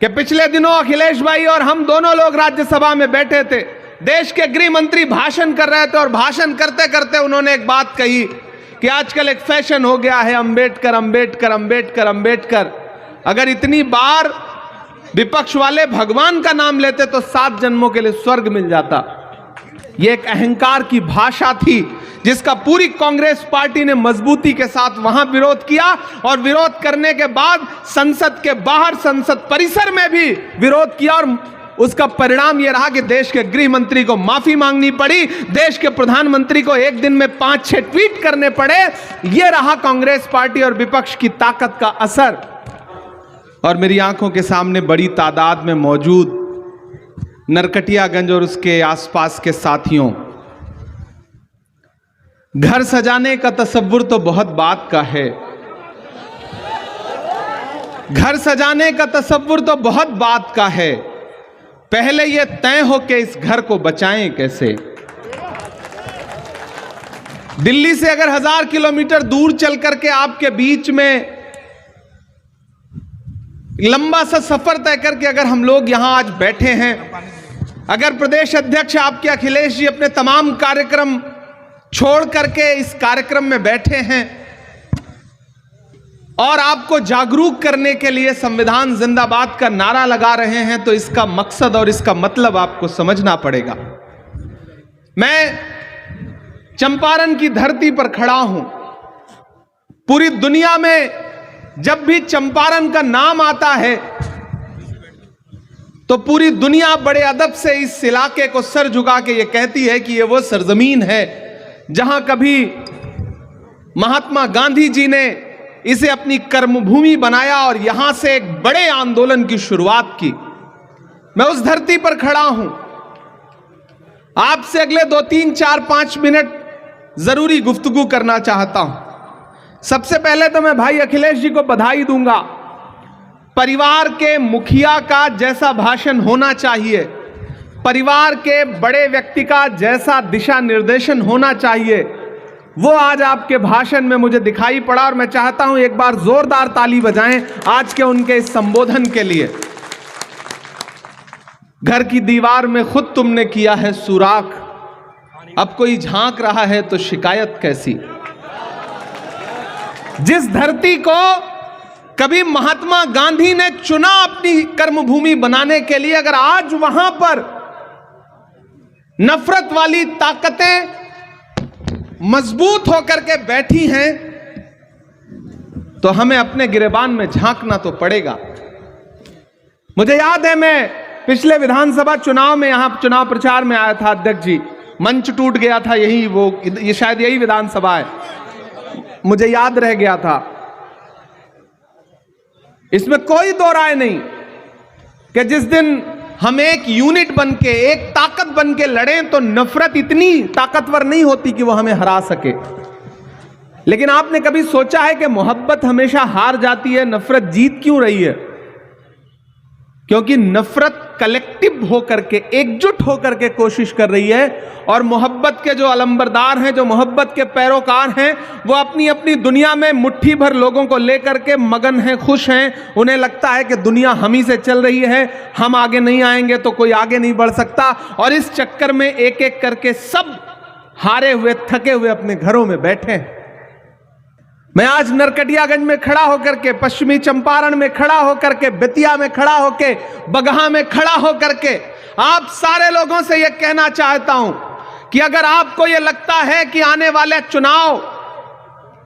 कि पिछले दिनों अखिलेश भाई और हम दोनों लोग राज्यसभा में बैठे थे, देश के गृह मंत्री भाषण कर रहे थे और भाषण करते करते उन्होंने एक बात कही कि आजकल एक फैशन हो गया है अंबेडकर अंबेडकर अंबेडकर अंबेडकर। अगर इतनी बार विपक्ष वाले भगवान का नाम लेते तो 7 जन्मों के लिए स्वर्ग मिल जाता। यह एक अहंकार की भाषा थी जिसका पूरी कांग्रेस पार्टी ने मजबूती के साथ वहां विरोध किया और विरोध करने के बाद संसद के बाहर संसद परिसर में भी विरोध किया और उसका परिणाम यह रहा कि देश के गृह मंत्री को माफी मांगनी पड़ी, देश के प्रधानमंत्री को एक दिन में 5-6 ट्वीट करने पड़े। यह रहा कांग्रेस पार्टी और विपक्ष की ताकत का असर। और मेरी आंखों के सामने बड़ी तादाद में मौजूद नरकटियागंज और उसके आसपास के साथियों, घर सजाने का तसव्वुर तो बहुत बात का है, घर सजाने का तसव्वुर तो बहुत बात का है, पहले यह तय हो कि इस घर को बचाएं कैसे। दिल्ली से अगर 1000 किलोमीटर दूर चल करके आपके बीच में लंबा सा सफर तय करके अगर हम लोग यहां आज बैठे हैं, अगर प्रदेश अध्यक्ष आपके अखिलेश जी अपने तमाम कार्यक्रम छोड़ करके इस कार्यक्रम में बैठे हैं और आपको जागरूक करने के लिए संविधान जिंदाबाद का नारा लगा रहे हैं, तो इसका मकसद और इसका मतलब आपको समझना पड़ेगा। मैं चंपारण की धरती पर खड़ा हूं। पूरी दुनिया में जब भी चंपारण का नाम आता है तो पूरी दुनिया बड़े अदब से इस इलाके को सर झुका के ये कहती है कि ये वो सरजमीन है जहां कभी महात्मा गांधी जी ने इसे अपनी कर्मभूमि बनाया और यहां से एक बड़े आंदोलन की शुरुआत की। मैं उस धरती पर खड़ा हूं। आपसे अगले 2, 3, 4, 5 मिनट जरूरी गुफ्तगू करना चाहता हूं। सबसे पहले तो मैं भाई अखिलेश जी को बधाई दूंगा। परिवार के मुखिया का जैसा भाषण होना चाहिए, परिवार के बड़े व्यक्ति का जैसा दिशा निर्देशन होना चाहिए, वो आज आपके भाषण में मुझे दिखाई पड़ा और मैं चाहता हूं एक बार जोरदार ताली बजाएं आज के उनके इस संबोधन के लिए। घर की दीवार में खुद तुमने किया है सुराख, अब कोई झांक रहा है तो शिकायत कैसी। जिस धरती को कभी महात्मा गांधी ने चुना अपनी कर्मभूमि बनाने के लिए, अगर आज वहां पर नफरत वाली ताकतें मजबूत होकर के बैठी हैं तो हमें अपने गिरेबान में झांकना तो पड़ेगा। मुझे याद है मैं पिछले विधानसभा चुनाव में यहां चुनाव प्रचार में आया था अध्यक्ष जी, मंच टूट गया था, ये शायद यही विधानसभा है, मुझे याद रह गया था। इसमें कोई दो राय नहीं कि जिस दिन हम एक यूनिट बनके, एक ताकत बनके लड़ें तो नफरत इतनी ताकतवर नहीं होती कि वो हमें हरा सके। लेकिन आपने कभी सोचा है कि मोहब्बत हमेशा हार जाती है, नफरत जीत क्यों रही है? क्योंकि नफरत कलेक्टिव होकर के, एकजुट होकर के कोशिश कर रही है और मोहब्बत के जो अलंबरदार हैं, जो मोहब्बत के पैरोकार हैं, वो अपनी अपनी दुनिया में मुट्ठी भर लोगों को लेकर के मगन हैं, खुश हैं। उन्हें लगता है कि दुनिया हम ही से चल रही है, हम आगे नहीं आएंगे तो कोई आगे नहीं बढ़ सकता। और इस चक्कर में एक एक करके सब हारे हुए, थके हुए अपने घरों में बैठे हैं। मैं आज नरकटियागंज में खड़ा होकर के, पश्चिमी चंपारण में खड़ा होकर के, बेतिया में खड़ा होकर, बगहा में खड़ा होकर के आप सारे लोगों से यह कहना चाहता हूं कि अगर आपको यह लगता है कि आने वाले चुनाव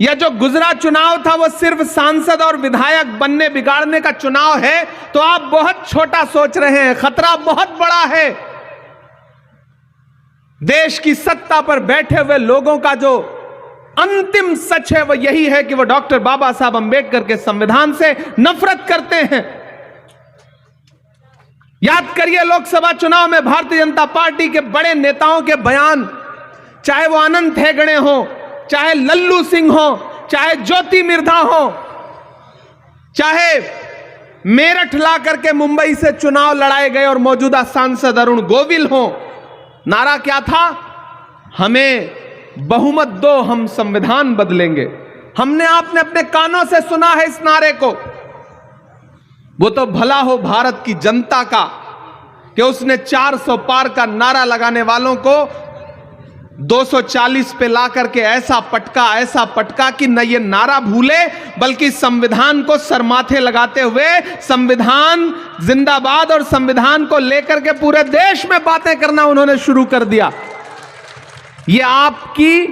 या जो गुजरा चुनाव था वो सिर्फ सांसद और विधायक बनने बिगाड़ने का चुनाव है, तो आप बहुत छोटा सोच रहे हैं। खतरा बहुत बड़ा है। देश की सत्ता पर बैठे हुए लोगों का जो अंतिम सच है वो यही है कि वो डॉक्टर बाबा साहब अंबेडकर के संविधान से नफरत करते हैं। याद करिए लोकसभा चुनाव में भारतीय जनता पार्टी के बड़े नेताओं के बयान, चाहे वो अनंत हेगड़े हो, चाहे लल्लू सिंह हो, चाहे ज्योति मिर्धा हो, चाहे मेरठ ला करके मुंबई से चुनाव लड़ाए गए और मौजूदा सांसद अरुण गोविल हो, नारा क्या था? हमें बहुमत दो, हम संविधान बदलेंगे। हमने आपने अपने कानों से सुना है इस नारे को। वो तो भला हो भारत की जनता का कि उसने 400 पार का नारा लगाने वालों को 240 पे ला करके ऐसा पटका कि न ये नारा भूले, बल्कि संविधान को सरमाथे लगाते हुए संविधान जिंदाबाद और संविधान को लेकर के पूरे देश में बातें करना उन्होंने शुरू कर दिया। ये आपकी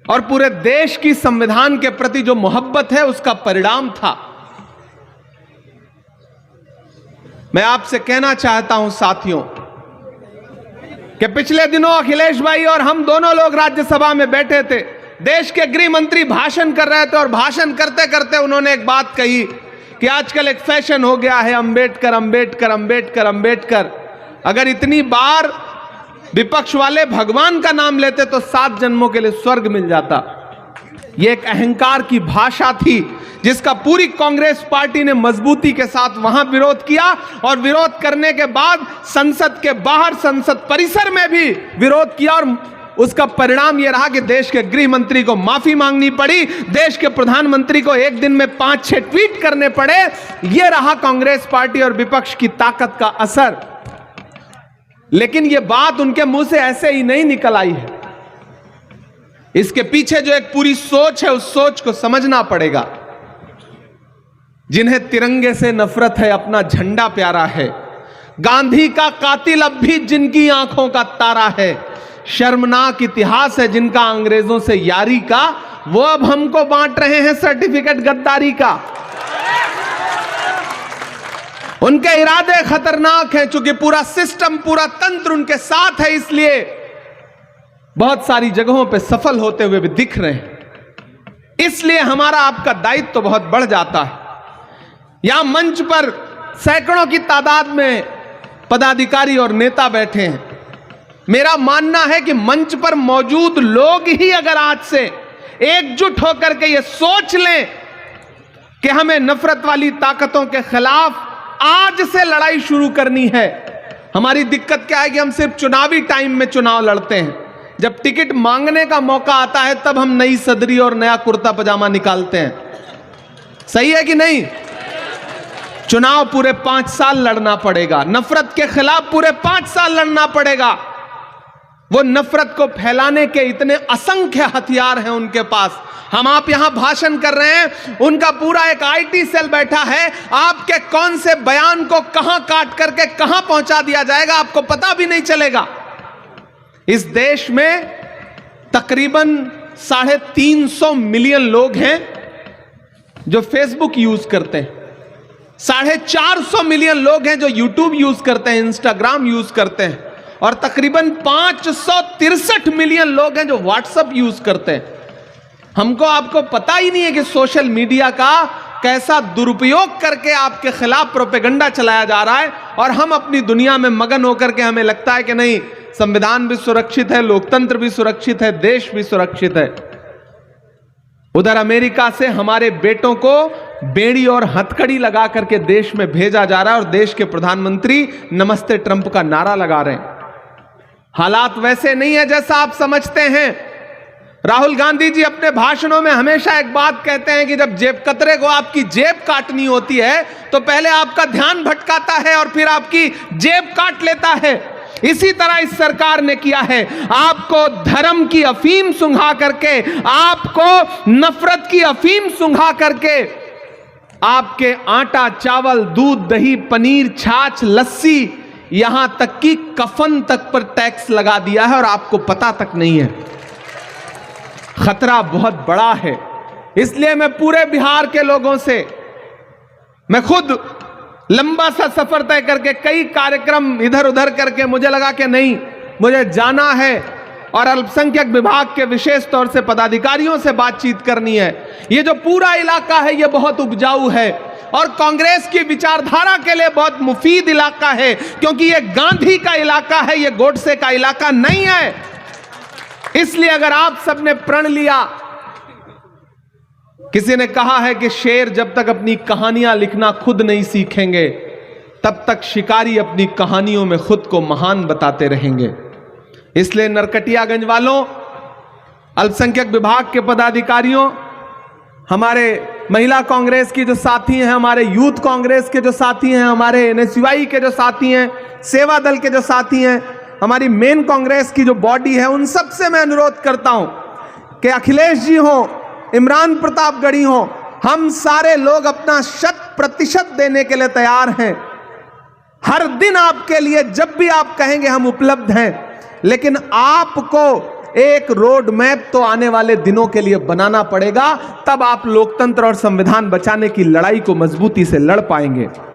और पूरे देश की संविधान के प्रति जो मोहब्बत है उसका परिणाम था। मैं आपसे कहना चाहता हूं साथियों कि पिछले दिनों अखिलेश भाई और हम दोनों लोग राज्यसभा में बैठे थे, देश के गृह मंत्री भाषण कर रहे थे और भाषण करते करते उन्होंने एक बात कही कि आजकल एक फैशन हो गया है अंबेडकर अंबेडकर अंबेडकर अंबेडकर। अगर इतनी बार विपक्ष वाले भगवान का नाम लेते तो 7 जन्मों के लिए स्वर्ग मिल जाता। यह एक अहंकार की भाषा थी जिसका पूरी कांग्रेस पार्टी ने मजबूती के साथ वहां विरोध किया और विरोध करने के बाद संसद के बाहर संसद परिसर में भी विरोध किया और उसका परिणाम यह रहा कि देश के गृह मंत्री को माफी मांगनी पड़ी, देश के प्रधानमंत्री को एक दिन में 5-6 ट्वीट करने पड़े। यह रहा कांग्रेस पार्टी और विपक्ष की ताकत का असर। लेकिन यह बात उनके मुंह से ऐसे ही नहीं निकल आई है, इसके पीछे जो एक पूरी सोच है उस सोच को समझना पड़ेगा। जिन्हें तिरंगे से नफरत है, अपना झंडा प्यारा है, गांधी का कातिल अब भी जिनकी आंखों का तारा है, शर्मनाक इतिहास है जिनका अंग्रेजों से यारी का, वो अब हमको बांट रहे हैं सर्टिफिकेट गद्दारी का। उनके इरादे खतरनाक हैं, चूंकि पूरा सिस्टम पूरा तंत्र उनके साथ है, इसलिए बहुत सारी जगहों पे सफल होते हुए भी दिख रहे हैं। इसलिए हमारा आपका दायित्व तो बहुत बढ़ जाता है। यहां मंच पर सैकड़ों की तादाद में पदाधिकारी और नेता बैठे हैं। मेरा मानना है कि मंच पर मौजूद लोग ही अगर आज से एकजुट होकर के ये सोच लें कि हमें नफरत वाली ताकतों के खिलाफ आज से लड़ाई शुरू करनी है। हमारी दिक्कत क्या है कि हम सिर्फ चुनावी टाइम में चुनाव लड़ते हैं, जब टिकट मांगने का मौका आता है तब हम नई सदरी और नया कुर्ता पजामा निकालते हैं। सही है कि नहीं? चुनाव पूरे 5 साल लड़ना पड़ेगा, नफरत के खिलाफ पूरे 5 साल लड़ना पड़ेगा। वो नफरत को फैलाने के इतने असंख्य हथियार हैं उनके पास। हम आप यहां भाषण कर रहे हैं, उनका पूरा एक आईटी सेल बैठा है, आपके कौन से बयान को कहां काट करके कहां पहुंचा दिया जाएगा आपको पता भी नहीं चलेगा। इस देश में तकरीबन 350 मिलियन लोग हैं जो फेसबुक यूज करते हैं, 450 मिलियन लोग हैं जो यूट्यूब यूज करते हैं, इंस्टाग्राम यूज करते हैं, और तकरीबन 563 मिलियन लोग हैं जो व्हाट्सएप यूज करते हैं। हमको आपको पता ही नहीं है कि सोशल मीडिया का कैसा दुरुपयोग करके आपके खिलाफ प्रोपेगेंडा चलाया जा रहा है, और हम अपनी दुनिया में मगन होकर के हमें लगता है कि नहीं, संविधान भी सुरक्षित है, लोकतंत्र भी सुरक्षित है, देश भी सुरक्षित है। उधर अमेरिका से हमारे बेटों को बेड़ी और हथकड़ी लगा करके देश में भेजा जा रहा है, और देश के प्रधानमंत्री नमस्ते ट्रंप का नारा लगा रहे हैं। हालात वैसे नहीं है जैसा आप समझते हैं। राहुल गांधी जी अपने भाषणों में हमेशा एक बात कहते हैं कि जब जेब कतरे को आपकी जेब काटनी होती है तो पहले आपका ध्यान भटकाता है और फिर आपकी जेब काट लेता है। इसी तरह इस सरकार ने किया है, आपको धर्म की अफीम सुंघा करके, आपको नफरत की अफीम सुंघा करके, आपके आटा चावल दूध दही पनीर छाछ लस्सी यहां तक कि कफन तक पर टैक्स लगा दिया है और आपको पता तक नहीं है। खतरा बहुत बड़ा है। इसलिए मैं पूरे बिहार के लोगों से, मैं खुद लंबा सा सफर तय करके कई कार्यक्रम इधर उधर करके मुझे लगा कि नहीं, मुझे जाना है और अल्पसंख्यक विभाग के विशेष तौर से पदाधिकारियों से बातचीत करनी है। ये जो पूरा इलाका है ये बहुत उपजाऊ है और कांग्रेस की विचारधारा के लिए बहुत मुफीद इलाका है, क्योंकि ये गांधी का इलाका है, ये गोडसे का इलाका नहीं है। इसलिए अगर आप सबने प्रण लिया, किसी ने कहा है कि शेर जब तक अपनी कहानियां लिखना खुद नहीं सीखेंगे तब तक शिकारी अपनी कहानियों में खुद को महान बताते रहेंगे। इसलिए नरकटियागंज वालों, अल्पसंख्यक विभाग के पदाधिकारियों, हमारे महिला कांग्रेस की जो साथी हैं, हमारे यूथ कांग्रेस के जो साथी हैं, हमारे एनएसयूआई के जो साथी हैं, सेवा दल के जो साथी हैं, हमारी मेन कांग्रेस की जो बॉडी है, उन सब से मैं अनुरोध करता हूं कि अखिलेश जी हो, इमरान प्रतापगढ़ी हो, हम सारे लोग अपना 100% देने के लिए तैयार हैं। हर दिन आपके लिए जब भी आप कहेंगे हम उपलब्ध हैं, लेकिन आपको एक रोड मैप तो आने वाले दिनों के लिए बनाना पड़ेगा, तब आप लोकतंत्र और संविधान बचाने की लड़ाई को मजबूती से लड़ पाएंगे।